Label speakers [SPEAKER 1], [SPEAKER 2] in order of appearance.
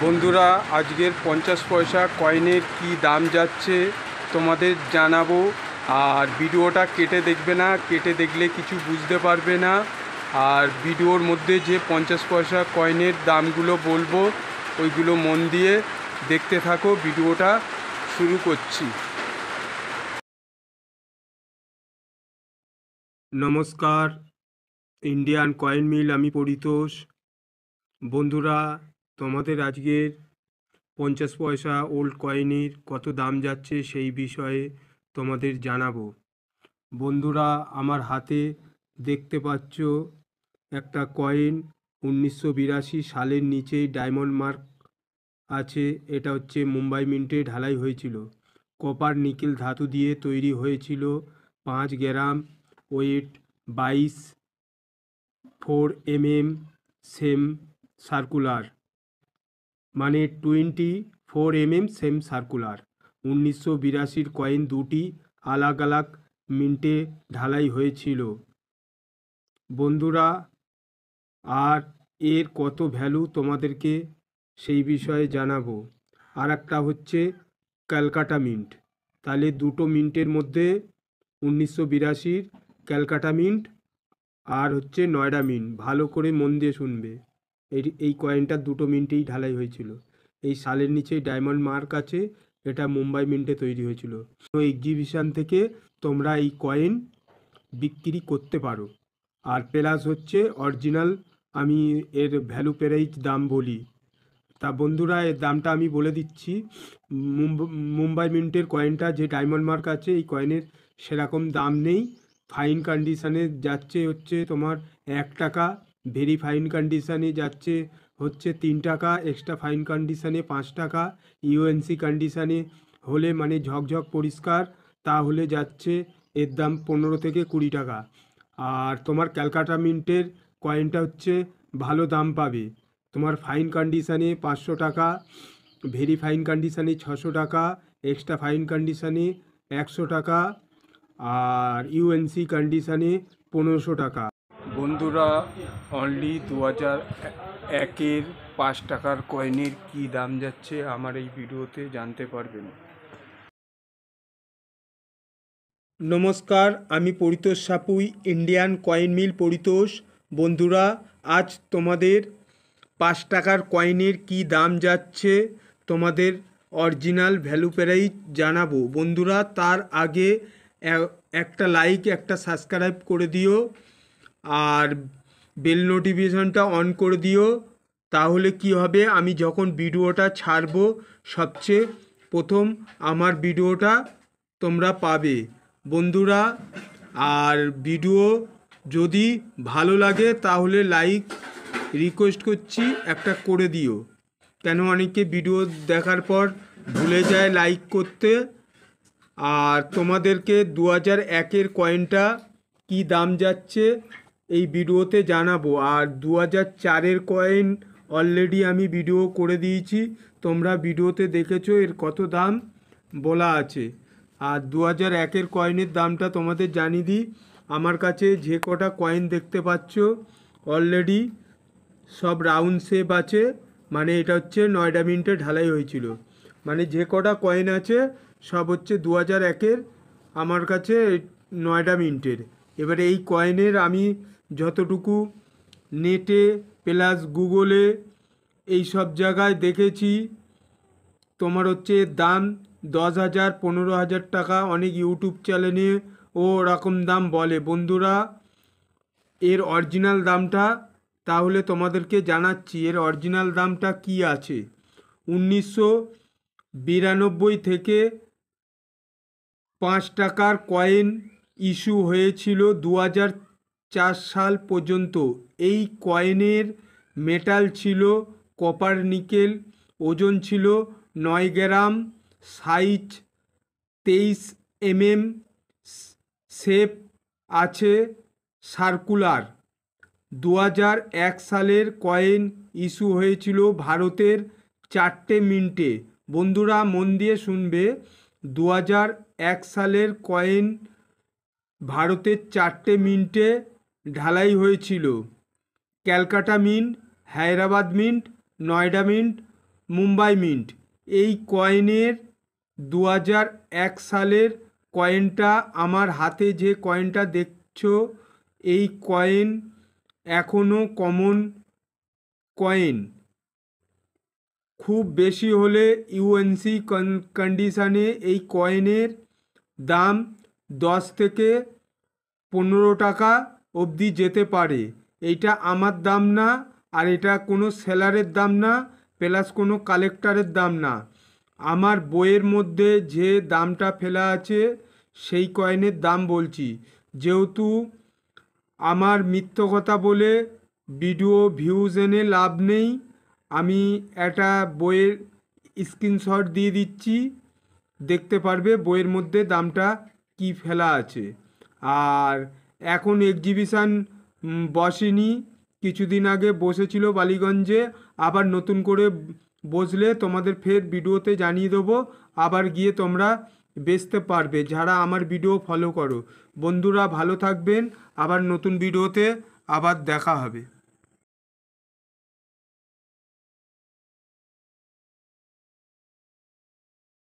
[SPEAKER 1] বন্ধুরা, আজকের 50 পয়সা কয়েনের কি দাম যাচ্ছে তোমাদের জানাবো। আর ভিডিওটা কেটে দেখবে না, কেটে দেখলে কিছু বুঝতে পারবে না। আর ভিডিওর মধ্যে যে 50 পয়সা কয়েনের দামগুলো বলবো ওইগুলো মন দিয়ে দেখতে থাকো। ভিডিওটা শুরু করছি। নমস্কার, ইন্ডিয়ান কয়েন মিল, আমি পরিতোষ। বন্ধুরা, তোমাদের আজকের 50 পয়সা ওল্ড কয়েনের কত দাম যাচ্ছে সেই বিষয়ে তোমাদের জানাবো। বন্ধুরা, আমার হাতে দেখতে পাচ্ছ একটা কয়েন 1982 সালের, নিচেই ডায়মন্ড মার্ক আছে। এটা হচ্ছে মুম্বাই মিন্টে ঢালাই হয়েছিল। কপার নিকেল ধাতু দিয়ে তৈরি হয়েছিল। 5 গ্রাম ওয়েট, 22 4 mm, সেম সার্কুলার, মানে 24 mm সেম সার্কুলার। 1982 কয়েন, দুটি আলাগ আলাগ মিন্টে ঢালাই হয়েছিল বন্ধুরা। আর এর কত ভ্যালু তোমাদেরকে সেই বিষয়ে জানাবো। আর একটা হচ্ছে ক্যালকাটা মিন্ট। তাহলে দুটো মিন্টের মধ্যে 1982 ক্যালকাটা মিন্ট আর হচ্ছে নয়ডা মিন্ট, ভালো করে মন দিয়ে শুনবে। এই কয়েনটা দুটো মিন্টেই ঢালাই হয়েছিল। এই সালের নিচে ডায়মন্ড মার্ক আছে। এটা মুম্বাই মিন্টে তৈরি হয়েছিল। এক্সিবিশন থেকে তোমরা এই কয়েন বিক্রি করতে পারো। আর প্লাস হচ্ছে অরিজিনাল, আমি এর ভ্যালু প্রাইস দাম বলি। তা বন্ধুরা, এর দামটা আমি বলে দিচ্ছি। মুম্বাই মিন্টের কয়েনটা যে ডায়মন্ড মার্ক আছে, এই কয়েনের সেরকম দাম নেই। ফাইন কন্ডিশানে যাচ্ছে হচ্ছে তোমার 1 টাকা, ভেরি ফাইন কন্ডিশানে যাচ্ছে হচ্ছে 3 টাকা, এক্সট্রা ফাইন কন্ডিশানে 5 টাকা, ইউএনসি কন্ডিশানে হলে মানে ঝকঝক পরিষ্কার তাহলে যাচ্ছে এর দাম 15 থেকে 20 টাকা। আর তোমার ক্যালকাটা মিন্টের কয়েনটা হচ্ছে ভালো দাম পাবে। তোমার ফাইন কন্ডিশানে 500 টাকা, ভেরি ফাইন কন্ডিশানে 600 টাকা, এক্সট্রা ফাইন কন্ডিশানে 100 টাকা, আর ইউএনসি কন্ডিশানে 1500 টাকা। বন্ধুরা, অনলি 2001-এর 5 টাকার কয়েনের কি দাম যাচ্ছে আমার এই ভিডিওতে জানতে পারবেন। নমস্কার, আমি Paritosh Sapui, Indian Coin Mill Paritosh. বন্ধুরা, আজ তোমাদের 5 টাকার কয়েনের কি দাম যাচ্ছে তোমাদের অরিজিনাল ভ্যালু প্রাইস জানাবো। বন্ধুরা, তার আগে একটা লাইক, একটা সাবস্ক্রাইব করে দিও আর বেল নোটিফিকেশনটা অন করে দিও। তাহলে কি হবে, আমি যখন ভিডিওটা ছাড়বো সবচেয়ে প্রথম আমার ভিডিওটা তোমরা পাবে বন্ধুরা। আর ভিডিও যদি ভালো লাগে তাহলে লাইক রিকোয়েস্ট করছি একটা করে দিও, কেন অনেকে ভিডিও দেখার পর ভুলে যায় লাইক করতে। আর তোমাদেরকে 2001-এর কয়েনটা কি দাম যাচ্ছে এই ভিডিওতে জানাবো। আর 2004-এর কয়েন অলরেডি আমি ভিডিও করে দিয়েছি, তোমরা ভিডিওতে দেখেছো এর কত দাম বলা আছে। আর 2001-এর কয়েনের দামটা তোমাদের জানিয়ে দিই। আমার কাছে যে কটা কয়েন দেখতে পাচ্ছ অলরেডি সব রাউন্ড শেপ আছে, মানে এটা হচ্ছে নয়ডা মিন্টে ঢালাই হয়েছিল। মানে যে কটা কয়েন আছে সব হচ্ছে 2001-এর আমার কাছে নয়ডা মিন্টের। এবারে এই কয়েনের আমি যতটুকু নেটে প্লাস গুগলে এই সব জায়গায় দেখেছি, তোমার হচ্ছে দাম 10,000 15,000 টাকা। অনেক ইউটিউব চ্যানেলে ও ওরকম দাম বলে। বন্ধুরা, এর অরিজিনাল দামটা তাহলে তোমাদেরকে জানাচ্ছি। এর অরিজিনাল দামটা কি আছে। 1992 থেকে 5 টাকার কয়েন ইস্যু হয়েছিল 2004 সাল পর্যন্ত। এই কয়েনের মেটাল ছিল কপার নিকেল, ওজন ছিল 9 গ্রাম, সাইজ 23 mm, শেপ আছে সার্কুলার। 2001 সালের কয়েন ইস্যু হয়েছিল ভারতের 4টে মিন্টে। বন্ধুরা মন দিয়ে শুনবে, 2001 সালের কয়েন ভারতের 4টে মিন্টে ঢালাই হয়েছিল। Calcutta mint, Hyderabad mint, Noida mint Mumbai mint. এই কয়েনের 2001 সালের কয়েনটা, আমার হাতে যে কয়েনটা দেখছো এই কয়েন এখনও কমন কয়েন। খুব বেশি হলে ইউএনসি কন্ডিশানে এই কয়েনের দাম 10 থেকে 15 টাকা অবধি যেতে পারে। এইটা আমার দাম না, আর এটা কোনো সেলারের দাম না, প্লাস কোনো কালেক্টরের দাম না। আমার বইয়ের মধ্যে যে দামটা ফেলা আছে সেই কয়েনের দাম বলছি। যেহেতু আমার মিথ্য কথা বলে ভিডিও ভিউজ এনে লাভ নেই, আমি একটা বইয়ের স্ক্রিনশট দিয়ে দিচ্ছি, দেখতে পারবে বইয়ের মধ্যে দামটা কি ফেলা আছে। আর এখন এক্সিবিশান বসেনি, কিছুদিন আগে বসেছিল বালিগঞ্জে, আবার নতুন করে বসলে তোমাদের ফের ভিডিওতে জানিয়ে দেবো, আবার গিয়ে তোমরা বেচতে পারবে যারা আমার ভিডিও ফলো করো। বন্ধুরা ভালো থাকবেন, আবার নতুন ভিডিওতে আবার দেখা হবে।